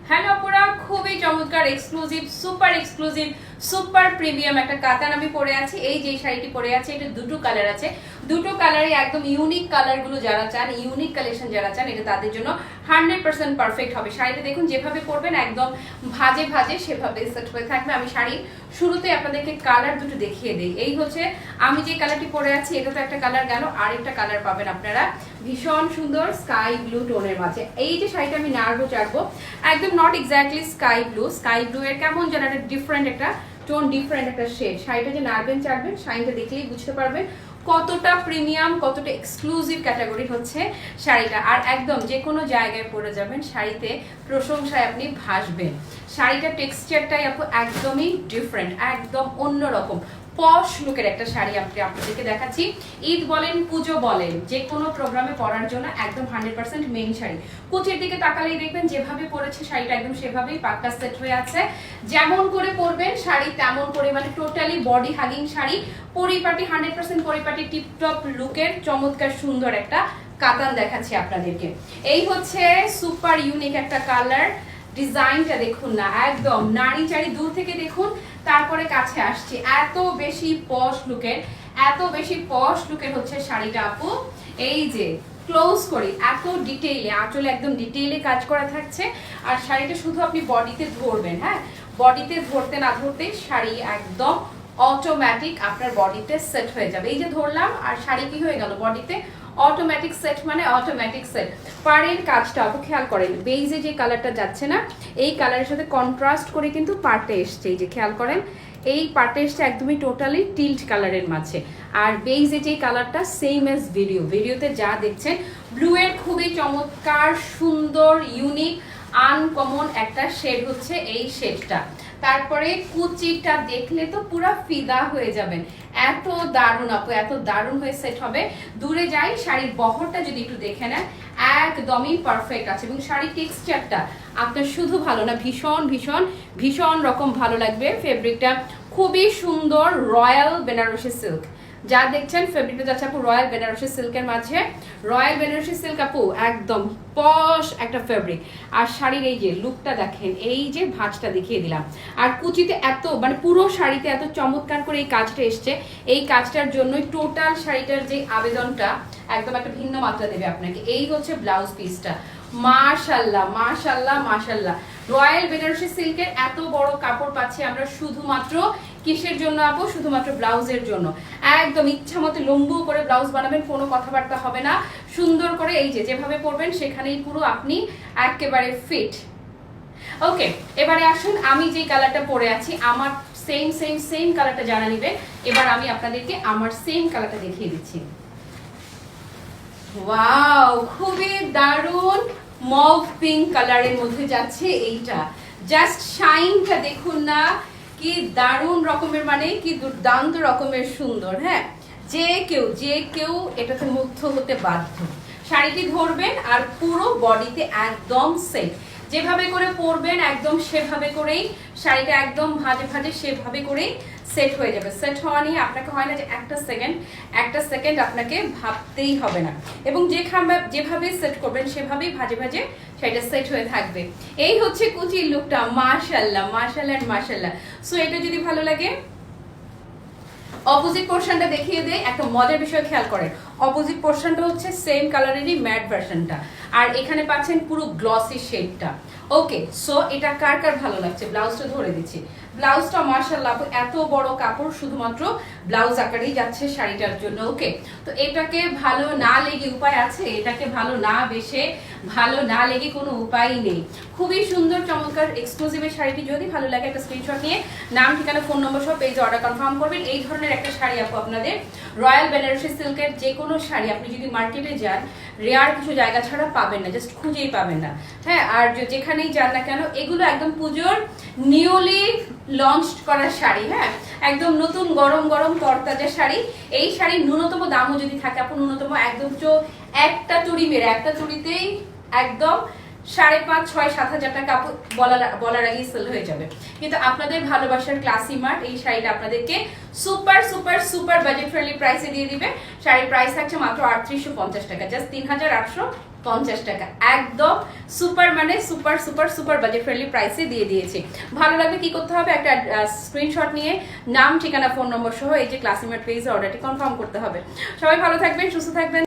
Hello আপুরা, খুবই চমৎকার এক্সক্লুসিভ সুপার প্রিমিয়াম একটা কাতান আমি পরে আছি। এই যে শাড়িটি পরে আছে, এটা দুটো কালার আছে, দুটো কালারে একদম ইউনিক কালারগুলো যারা চান, ইউনিক কালেকশন যারা চান, এটা তাদের জন্য 100% পারফেক্ট হবে। শাড়িটা দেখুন, যেভাবে পরবেন একদম ভাজে ভাজে সেভাবে সেট হয়ে থাকবে। আমি শাড়ির শুরুতে আপনাদেরকে কালার দুটো দেখিয়ে দিই। এই হচ্ছে আমি যে কালারটি পরে আছি, এটা তো একটা কালার গেল, আরেকটা কালার পাবেন আপনারা ভীষণ সুন্দর স্কাই ব্লু টোনের মাঝে। এই যে শাড়িটা আমি নাড়বো চাড়বো, একদম নট এক্স্যাক্টলি স্কাই ব্লু এর কেমন যেন একটা ডিফারেন্ট একটা টোন, ডিফারেন্ট একটা শেড। শাড়িটা যে নাড়বেন চাড়বেন, শাড়িটা দেখলেই বুঝতে পারবেন কতটা প্রিমিয়াম, কতটা এক্সক্লুসিভ ক্যাটাগরি হচ্ছে শাড়িটা। আর একদম যে কোনো জায়গায় পরে যাবেন, শাড়িতে প্রশংসায় আপনি ভাসবেন। শাড়িটা টেক্সচারটাই আপু একদমই ডিফারেন্ট, একদম অন্যরকম পশ লুকের একটা শাড়ি আপনাদেরকে দেখাচ্ছি। ঈদ বলেন, পুজো বলেন, যে কোনো প্রোগ্রামে পরার জন্য একদম 100% মেইন শাড়ি। কুচির দিকে তাকালেই দেখবেন যেভাবে পরেছে শাড়িটা একদম সেভাবেই পাক্কা সেট হয়ে আছে। যেমন করে পরবেন শাড়ি তেমন করে, মানে টোটালি বডি হাগিং শাড়ি, পরিপাটি 100% পরিপাটি টিপটপ লুকের চমৎকার সুন্দর একটা কাতান দেখাচ্ছি আপনাদেরকে। এই হচ্ছে সুপার ইউনিক একটা কালার। ডিজাইনটা দেখুন না, একদম নারী চারি, দূর থেকে দেখুন তারপরে কাছে আসছে। এত বেশি পশ লুকের হচ্ছে শাড়িটা আপু। এই যে ক্লোজ করি, এত ডিটেইলে, আঁচলে একদম ডিটেইলে কাজ করা থাকছে। আর শাড়িটা শুধু আপনি বডিতে ধরবেন, হ্যাঁ, বডিতে ধরতে না ধরতে শাড়ি একদম অটোমেটিক আপনার বডিতে সেট হয়ে যাবে। এই যে ধরলাম আর শাড়ি কি হয়ে গেল, বডিতে অটোমেটিক সেট, মানে অটোমেটিক সেট। পাড়ের কাজটা আপু খেয়াল করেন, বেইজে যে কালারটা যাচ্ছে না, এই কালারের সাথে কন্ট্রাস্ট করে কিন্তু পাড়তে এসছে। এই যে খেয়াল করেন, এই পাড়তে এসছে একদমই টোটালি টিল্ট কালারের মাঝে। আর বেইজে যে কালারটা সেম এজ ভিডিওতে যা দেখছেন, ব্লু এর খুবই চমৎকার সুন্দর ইউনিক আনকমন একটা শেড হচ্ছে এই শেডটা। তারপরে কুচিটা দেখলে তো পুরো ফিদা হয়ে যাবেন, এত দারুণ আপু, এত দারুণ হয়ে সেট হবে। দূরে যাই, শাড়ির বহরটা যদি একটু দেখে নেন একদমই পারফেক্ট আছে। এবং শাড়ির টেক্সচারটা আপনার শুধু ভালো না, ভীষণ ভীষণ ভীষণ রকম ভালো লাগবে। ফেব্রিকটা খুবই সুন্দর, রয়্যাল বেনারসি সিল্ক যা দেখছেন, ফেব্রিকটা যাচ্ছে আপু রয়্যাল বেনারসি সিল্কের মাঝে। রয়্যাল বেনারসি সিল্ক আপু একদম পশ একটা ফেব্রিক। আর শাড়ির এই যে লুকটা দেখেন, এই যে ভাঁজটা দেখিয়ে দিলাম। আর কুচিতে এত, মানে পুরো শাড়িতে এত চমৎকার করে এই কাজটা এসছে। এই কাজটার জন্যই টোটাল শাড়িটার যে আবেদনটা একদম একটা ভিন্ন মাত্রা দেবে আপনাকে। এই হচ্ছে ব্লাউজ পিসটা, মাশাল্লাহ মাশাল্লাহ মাশাল্লাহ। রয়্যাল বেনারসি সিল্কের এত বড় কাপড় পাচ্ছি আমরা শুধুমাত্র কিসের জন্য আপু, শুধুমাত্র ব্লাউজের জন্য। একদম ইচ্ছা মতো লম্বু করে ব্লাউজ বানাবেন, কোনো কথাবার্তা হবে না, সুন্দর করে এই যে যেভাবে পরবেন সেখানেই পুরো আপনি একেবারে ফিট। ওকে, এবারে আসুন, আমি যে কালারটা পরে আছি আমার সেম কালারটা জানা নিবে। এবার আমি আপনাদেরকে আমার সেম কালারটা দেখিয়ে দিচ্ছি। ওয়াও, খুবই দারুণ মভ পিঙ্ক কালারের মধ্যে যাচ্ছে এইটা। জাস্ট শাইনটা দেখুন না, কি দারুণ রকমের, মানে কি দুর্দান্ত রকমের সুন্দর। হ্যাঁ, যে কেউ এটাতে মুগ্ধ হতে বাধ্য। শাড়িটি ধরবেন আর পুরো বডিতে একদম সেট, যেভাবে করে পরবেন একদম সেভাবে করেই শাড়িটা একদম ভাজে সেভাবে করেই সেট হয়ে যাবে। সেট হওয়া নিয়ে আপনাকে হয় না যে একটা সেকেন্ড আপনাকে ভাবতেই হবে না। এবং যেভাবে সেট করবেন সেভাবেই ভাজে সেটা সেট হয়ে থাকবে। এই হচ্ছে কুচির লুকটা, মাশাল্লাহ মাশাল্লাহ মাশাল্লাহ। সো এটা যদি ভালো লাগে, অপোজিট পোর্শনটা দেখিয়ে দেয়। একটা মজার বিষয় খেয়াল করেন, অপোজিট পোর্শনটা হচ্ছে সেম কালারেরই ম্যাট ভার্সনটা, আর এখানে পাচ্ছেন পুরো গ্লসি শেডটা। ওকে, সো এটা কার কার ভালো লাগছে, ব্লাউজটা ধরে দিচ্ছি। ব্লাউজটা মাশাআল্লাহ এত বড় কাপড়, শুধুমাত্র ব্লাউজ আকারেই যাচ্ছে শাড়িটার জন্য। ওকে, তো এটাকে ভালো না লেগে উপায় আছে, এটাকে ভালো না বেশে, ভালো না লেগে কোনো উপায় নেই। খুবই সুন্দর চমৎকার এক্সক্লুসিভ শাড়িটি যদি ভালো লাগে একটা স্ক্রিনশট নিয়ে নাম, ঠিকানা, ফোন নম্বর সব পেজে অর্ডার কনফার্ম করবেন। এই ধরনের একটা শাড়ি আপু আপনাদের রয়্যাল বেনারসি সিল্কের যে কোনো শাড়ি আপনি যদি মার্কেটে যান, রেয়ার কিছু জায়গা ছাড়া পাবেন না, জাস্ট খুঁজেই পাবেন না। হ্যাঁ, আর যেখানেই যান না কেন, এগুলো একদম পুজোর নিউলি লঞ্চ করা শাড়ি। হ্যাঁ, একদম নতুন গরম গরম তরতাজা শাড়ি। এই শাড়ির ন্যূনতম দামও যদি থাকে আপু, ন্যূনতম একদম একটা চুড়ি মেরে, একটা চুড়িতেই একদম 5,500-6,000-7,000 টাকা বলার আগেই সেল হয়ে যাবে। কিন্তু আপনাদের ভালোবাসার ক্লাসি মার্ট এই শাড়িটা আপনাদেরকে সুপার বাজেট ফ্রেন্ডলি প্রাইসে দিয়ে দিবে। শাড়ির প্রাইস থাকছে মাত্র 3,850 টাকা, জাস্ট 3,850 50 টাকা, একদম সুপার, মানে super super super budget friendly প্রাইসে দিয়ে দিয়েছি। ভালো লাগলে কি করতে হবে, একটা স্ক্রিনশট নিয়ে নাম, ঠিকানা, ফোন নম্বর সহ এই যে ক্লাসিমেট পেজে অর্ডারটি কনফার্ম করতে হবে। সবাই ভালো থাকবেন, সুস্থ থাকবেন।